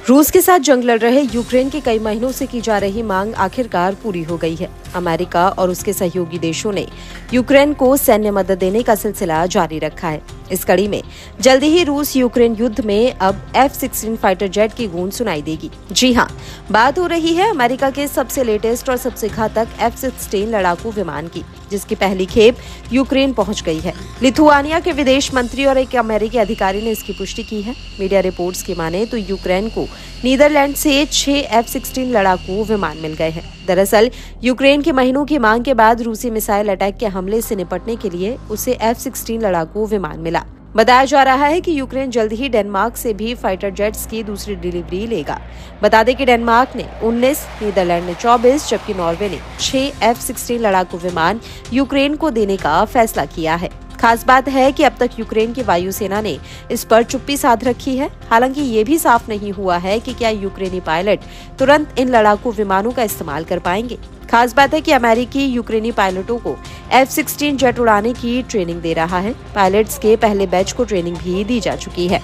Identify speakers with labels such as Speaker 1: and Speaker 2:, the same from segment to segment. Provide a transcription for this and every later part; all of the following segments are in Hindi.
Speaker 1: रूस के साथ जंग लड़ रहे यूक्रेन की कई महीनों से की जा रही मांग आखिरकार पूरी हो गई है। अमेरिका और उसके सहयोगी देशों ने यूक्रेन को सैन्य मदद देने का सिलसिला जारी रखा है। इस कड़ी में जल्दी ही रूस यूक्रेन युद्ध में अब F-16 फाइटर जेट की गूंज सुनाई देगी। जी हां, बात हो रही है अमेरिका के सबसे लेटेस्ट और सबसे घातक F-16 लड़ाकू विमान की, जिसकी पहली खेप यूक्रेन पहुंच गई है। लिथुआनिया के विदेश मंत्री और एक अमेरिकी अधिकारी ने इसकी पुष्टि की है। मीडिया रिपोर्ट्स की माने तो यूक्रेन को नीदरलैंड से 6 F-16 लड़ाकू विमान मिल गए हैं। दरअसल यूक्रेन की महीनों की मांग के बाद रूसी मिसाइल अटैक के हमले से निपटने के लिए उसे F-16 लड़ाकू विमान मिला। बताया जा रहा है कि यूक्रेन जल्द ही डेनमार्क से भी फाइटर जेट्स की दूसरी डिलीवरी लेगा। बता दें कि डेनमार्क ने 19, नीदरलैंड ने 24 जबकि नॉर्वे ने 6 F-16 लड़ाकू विमान यूक्रेन को देने का फैसला किया है। खास बात है कि अब तक यूक्रेन की वायुसेना ने इस पर चुप्पी साध रखी है। हालांकि ये भी साफ नहीं हुआ है कि क्या यूक्रेनी पायलट तुरंत इन लड़ाकू विमानों का इस्तेमाल कर पाएंगे। खास बात है कि अमेरिकी यूक्रेनी पायलटों को F-16 जेट उड़ाने की ट्रेनिंग दे रहा है। पायलट्स के पहले बैच को ट्रेनिंग भी दी जा चुकी है।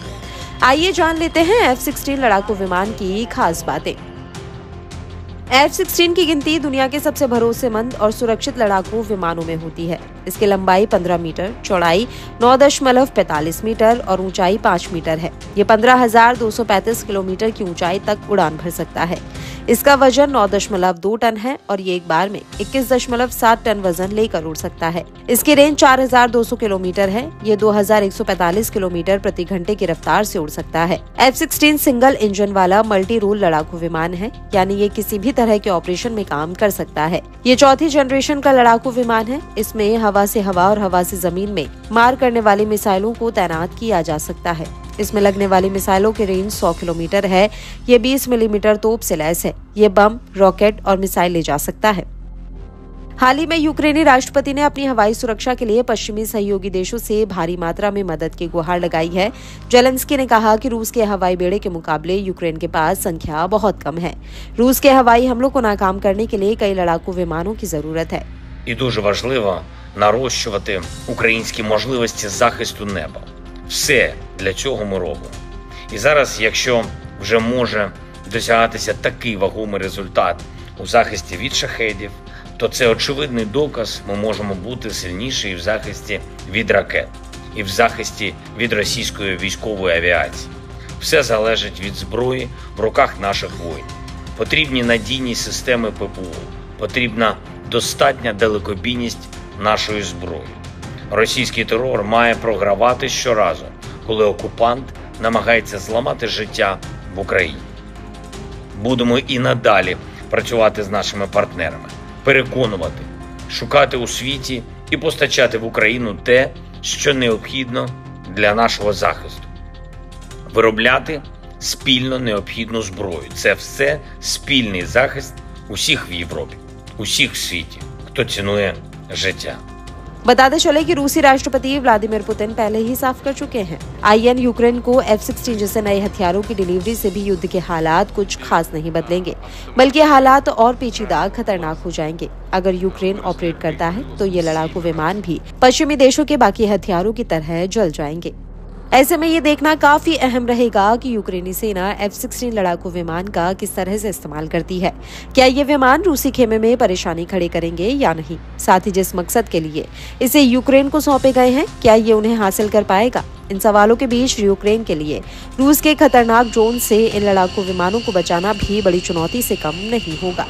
Speaker 1: आइए जान लेते हैं F-16 लड़ाकू विमान की खास बातें। F-16 की गिनती दुनिया के सबसे भरोसेमंद और सुरक्षित लड़ाकू विमानों में होती है। इसकी लंबाई 15 मीटर, चौड़ाई 9.45 मीटर और ऊंचाई 5 मीटर है। ये 15,235 किलोमीटर की ऊंचाई तक उड़ान भर सकता है। इसका वजन 9.2 टन है और ये एक बार में 21.7 टन वजन लेकर उड़ सकता है। इसकी रेंज 4,200 किलोमीटर है। ये 2,145 किलोमीटर प्रति घंटे की रफ्तार से उड़ सकता है। F-16 सिंगल इंजन वाला मल्टी रोल लड़ाकू विमान है, यानी ये किसी भी तरह के ऑपरेशन में काम कर सकता है। ये चौथी जनरेशन का लड़ाकू विमान है। इसमें हवा से हवा और हवा से जमीन में मार करने वाली मिसाइलों को तैनात किया जा सकता है। इसमें लगने वाली मिसाइलों की रेंज 100 किलोमीटर है। ये 20 मिलीमीटर तोप से लैस है। ये बम, रॉकेट और मिसाइल ले जा सकता है। हाल ही में यूक्रेनी राष्ट्रपति ने अपनी हवाई सुरक्षा के लिए पश्चिमी सहयोगी देशों से भारी मात्रा में मदद की गुहार लगाई है। जेलेंस्की ने कहा कि रूस के हवाई बेड़े के मुकाबले यूक्रेन के पास संख्या बहुत कम है। रूस के हवाई हमलों को नाकाम करने के लिए कई लड़ाकू विमानों की जरूरत है।
Speaker 2: І дуже важливо нарощувати українські можливості захисту неба. Все для цього ми робимо. І зараз, якщо вже може досягатися такий вагомий результат у захисті від шахедів, то це очевидний доказ, ми можемо бути сильніші і в захисті від ракет, і в захисті від російської військової авіації. Все залежить від зброї в руках наших воїнів. Потрібні надійні системи ППО, потрібна достатня далекобійність нашої зброї. Російський терор має програвати щоразу, коли окупант намагається зламати життя в Україні. Будемо і надалі працювати з нашими партнерами, переконувати, шукати у світі і постачати в Україну те, що необхідно для нашого захисту. Виробляти спільно необхідну зброю. Це все спільний захист усіх в Європі, усіх в світі, хто цінує життя.
Speaker 1: बताते चले कि रूसी राष्ट्रपति व्लादिमीर पुतिन पहले ही साफ कर चुके हैं। IN यूक्रेन को F-16 जैसे नए हथियारों की डिलीवरी से भी युद्ध के हालात कुछ खास नहीं बदलेंगे, बल्कि हालात और पेचीदा खतरनाक हो जाएंगे। अगर यूक्रेन ऑपरेट करता है तो ये लड़ाकू विमान भी पश्चिमी देशों के बाकी हथियारों की तरह जल जाएंगे। ऐसे में ये देखना काफी अहम रहेगा कि यूक्रेनी सेना F-16 लड़ाकू विमान का किस तरह से इस्तेमाल करती है। क्या ये विमान रूसी खेमे में परेशानी खड़े करेंगे या नहीं? साथ ही जिस मकसद के लिए इसे यूक्रेन को सौंपे गए हैं, क्या ये उन्हें हासिल कर पाएगा? इन सवालों के बीच यूक्रेन के लिए रूस के खतरनाक ड्रोन से इन लड़ाकू विमानों को बचाना भी बड़ी चुनौती से कम नहीं होगा।